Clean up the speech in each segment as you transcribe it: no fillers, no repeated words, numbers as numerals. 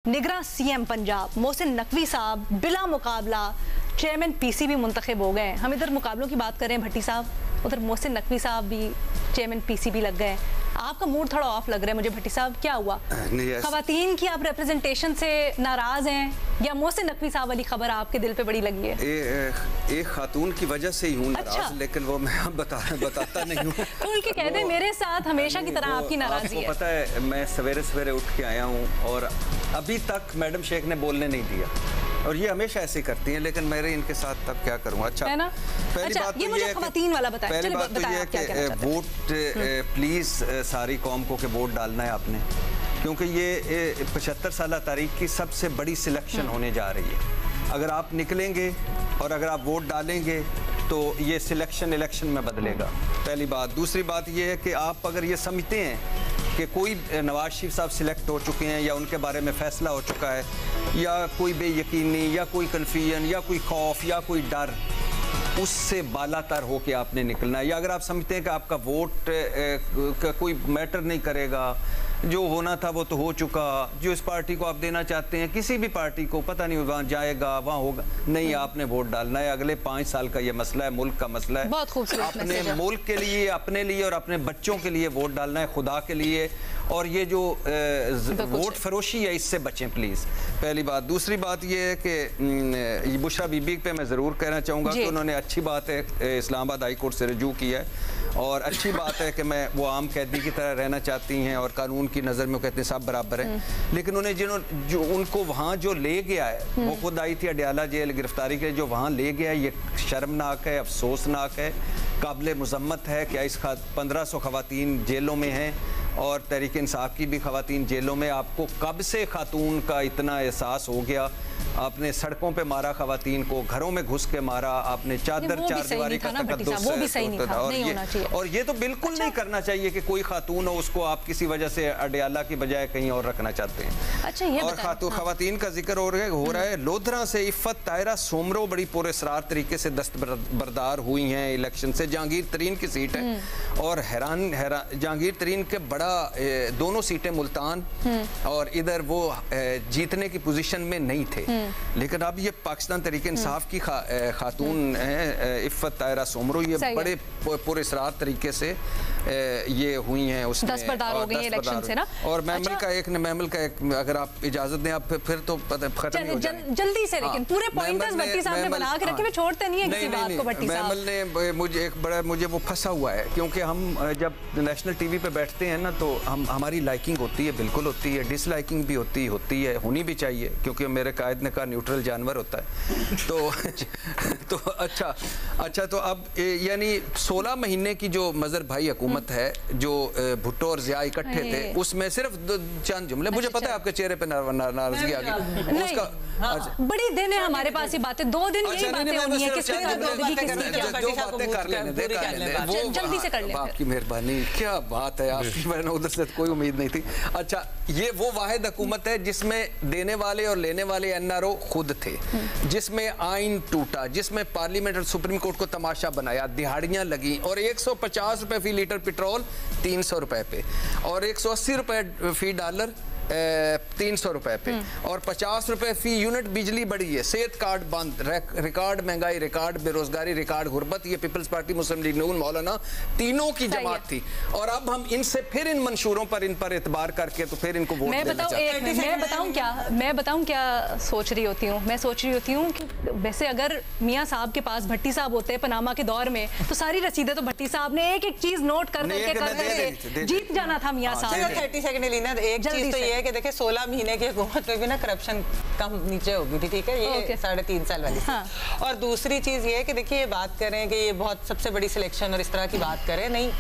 निगरान सीएम पंजाब मोहसिन नकवी साहब बिला मुकाबला चेयरमैन पीसीबी मुंतखब हो गए। हम इधर मुकाबलों की बात कर रहे हैं, भट्टी साहब, उधर मोहसिन नकवी साहब भी चेयरमैन पीसीबी लग गए। आपका मूड थोड़ा ऑफ लग रहा है मुझे, भट्टी साहब, क्या हुआ? खवातीन की आप रिप्रेजेंटेशन से नाराज हैं या मोहसिन नकवी साहब वाली खबर आपके दिल पे बड़ी लगी है? एक खातून की वजह से ही हूँ नाराज। अच्छा। लेकिन वो मैं बताता नहीं हूँ। खुल के कह दे, मेरे साथ हमेशा की तरह आपकी नाराजगी है। पता है, मैं सवेरे सवेरे उठ के आया हूँ और अभी तक मैडम शेख ने बोलने नहीं दिया, और ये हमेशा ऐसे करती हैं, लेकिन मेरे इनके साथ तब क्या करूँगा। अच्छा, पहली बात तो ये है कि वोट प्लीज सारी कौम को के वोट डालना है आपने, क्योंकि ये 75 साल तारीख की सबसे बड़ी सिलेक्शन होने जा रही है। अगर आप निकलेंगे और अगर आप वोट डालेंगे तो ये सिलेक्शन इलेक्शन में बदलेगा, पहली बात। दूसरी बात ये है कि आप अगर ये समझते हैं कि कोई नवाज शरीफ साहब सिलेक्ट हो चुके हैं या उनके बारे में फैसला हो चुका है, या कोई बेयकीनी या कोई कन्फ्यूजन या कोई खौफ या कोई डर, उससे बालातर हो के आपने निकलना है। या अगर आप समझते हैं कि आपका वोट का कोई मैटर नहीं करेगा, जो होना था वो तो हो चुका, जो इस पार्टी को आप देना चाहते हैं किसी भी पार्टी को, पता नहीं वहाँ जाएगा वहाँ होगा, नहीं, आपने वोट डालना है। अगले 5 साल का ये मसला है, मुल्क का मसला है। बहुत खूबसूरत अपने मुल्क के लिए, अपने लिए और अपने बच्चों के लिए वोट डालना है, खुदा के लिए। और ये जो वोट फरोशी है, इससे बचें प्लीज़, पहली बात। दूसरी बात ये है कि बुशरा बीबी पे मैं ज़रूर कहना चाहूँगा कि उन्होंने, अच्छी बात है, इस्लामाबाद हाई कोर्ट से रजू किया है, और अच्छी बात है कि मैं वो आम कैदी की तरह रहना चाहती हैं और कानून की नज़र में वो कहते हैं सब बराबर हैं। लेकिन उन्हें जो उनको वहाँ जो ले गया है, वो खुद आई थी अडयाला जेल गिरफ्तारी के, जो वहाँ ले गया है, ये शर्मनाक है, अफसोसनाक है, काबिल मज़म्मत है। क्या इस 1500 खवातीन जेलों में हैं और तहरीक इंसाफ की भी खवातीन जेलों में। आपको कब से खातून का इतना एहसास हो गया? आपने सड़कों पे मारा खवातीन को, घरों में घुस के मारा, आपने चादर चारदीवारी का तकद्दुस, वो भी सही नहीं था, नहीं होना चाहिए। और ये तो बिल्कुल नहीं करना चाहिए कि कोई खातून हो, उसको आप किसी वजह से अडयाला की बजाय कहीं और रखना चाहते हैं। अच्छा, ये और खवातीन का जिक्र हो रहा है, लोधरा से इफ़त तायरा सोमरो बड़ी पुरअसरार तरीके से दस्तबरदार हुई हैं इलेक्शन से। जहांगीर तरीन की सीट है और हैरान जहांगीर तरीन के बड़ा दोनों सीटें मुल्तान और इधर वो जीतने की पोजीशन में नहीं थे। लेकिन अब ये पाकिस्तान तहरीक इंसाफ की खातून है इफ़त तायरा सोमरो, ये बड़े पुरअसरार तरीके से ये हुई हैं, उसमें दस्तबरदार हो गई इलेक्शन से ना। और मैमल का एक, अगर आप इजाजत दें, आप फिर तो खत्म हो जाए जल्दी से, लेकिन पूरे पॉइंटर्स भट्टी साहब ने बना के रखे, छोड़ते नहीं है किसी बात को। भट्टी साहब, मैमल ने मुझे वो फंसा हुआ है, क्योंकि हम जब नेशनल टीवी पे बैठते हैं ना, तो हमारी लाइकिंग होती है, बिल्कुल होती है, डिसलाइकिंग भी होती है, होनी भी चाहिए, क्योंकि मेरे कायद ने कहा न्यूट्रल जानवर होता है। तो अच्छा तो अब यानी 16 महीने की जो मजर भाई हुकूमत है, जो भुट्टो और जिया इकट्ठे थे, उसमें सिर्फ चंद जुमले, मुझे पता है आपके चेहरे पे नाराजगी आ गई उसका। बड़ी दिन है हमारे पास, ये बातें 2 दिन यही बातें होनी है, किसकी कर लेने, जल्दी से कर लें। आपकी मेहरबानी, क्या बात है आपकी, मैंने उधर से कोई उम्मीद नहीं थी। अच्छा, ये वो वाहिद हुकूमत है जिसमें देने वाले और लेने वाले एनआरओ खुद थे, जिसमें आइन टूटा, जिसमें पार्लियामेंट और सुप्रीम कोर्ट को तमाशा बनाया, दिहाड़ियां लगी, और 150 रुपए फी लीटर पेट्रोल 300 रुपए पे, और 180 रुपए फी डॉलर 300 रुपए पे, और 50 रुपए फी यूनिट बिजली बढ़ी है, सेहत कार्ड बंद, रिकॉर्ड महंगाई, रिकॉर्ड बेरोजगारी, रिकॉर्ड गुर्बत। ये पीपल्स पार्टी, मुस्लिम लीग नून, मौलाना तीनों की जमात थी, और अब हम इनसे फिर इन मंशूरों पर एतबार करके तो फिर इनको वोट देना चाहते हैं। मैं बताऊं क्या सोच रही होती हूँ? मैं सोच रही होती हूँ कि वैसे अगर मियाँ साहब के पास भट्टी साहब होते हैं पनामा के दौर में, तो सारी रसीदें तो भट्टी साहब ने एक चीज नोट करके जीत जाना था मियाँ साहब। 30 सेकंड लीना, एक चीज तो ये कि देखिए 16 महीने की हुकूमत में भी ना करप्शन कम नीचे होगी थी, ठीक है, ये 3.5 साल वाली। हाँ। और दूसरी चीज ये है कि देखिए, ये बात करें कि ये बहुत सबसे बड़ी सिलेक्शन और इस तरह की बात करें, नहीं,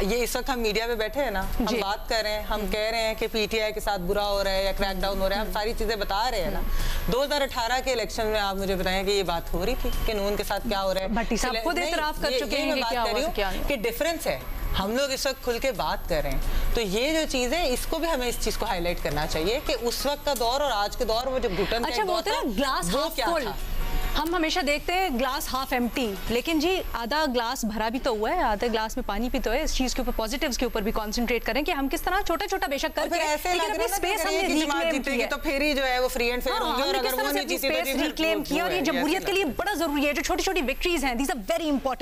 ये इस वक्त हम मीडिया पे बैठे हैं ना, हम बात कर रहे हैं, हम कह रहे हैं कि पीटीआई के साथ बुरा हो रहा है या क्रैकडाउन हो रहा है, हम सारी चीजें बता रहे हैं ना। 2018 के इलेक्शन में आप मुझे बताएं कि ये बात हो रही थी कि नून के साथ क्या हो रहा है? भट्टी साहब खुद इतराफ कर चुके हैं कि डिफरेंस है, हम लोग इस वक्त खुल के बात कर रहे हैं, तो ये जो चीज़ है, इसको भी हमें इस चीज़ को हाईलाइट करना चाहिए कि उस वक्त का दौर और आज के दौर, वो जो घुटन, अच्छा, वो था ग्लास हाफ फुल, हम हमेशा देखते हैं ग्लास हाफ एम्प्टी, लेकिन जी आधा ग्लास भरा भी तो हुआ है, आधे ग्लास में पानी भी तो है। इस चीज के ऊपर, पॉजिटिव्स के ऊपर भी कंसंट्रेट करें कि हम किस तरह छोटा छोटा बेशक करके ऐसे लग रहा है स्पेस हमने रिक्लेम किया, तो फिर ही जो है वो फ्री एंड फेयर होंगे, और अगर वो नहीं जीती तो रिक्लेम किया। और ये जमहूरियत के लिए बड़ा जरूरी है, जो छोटी छोटी विक्ट्रीज हैं, दीज आर वेरी इंपॉर्टेंट।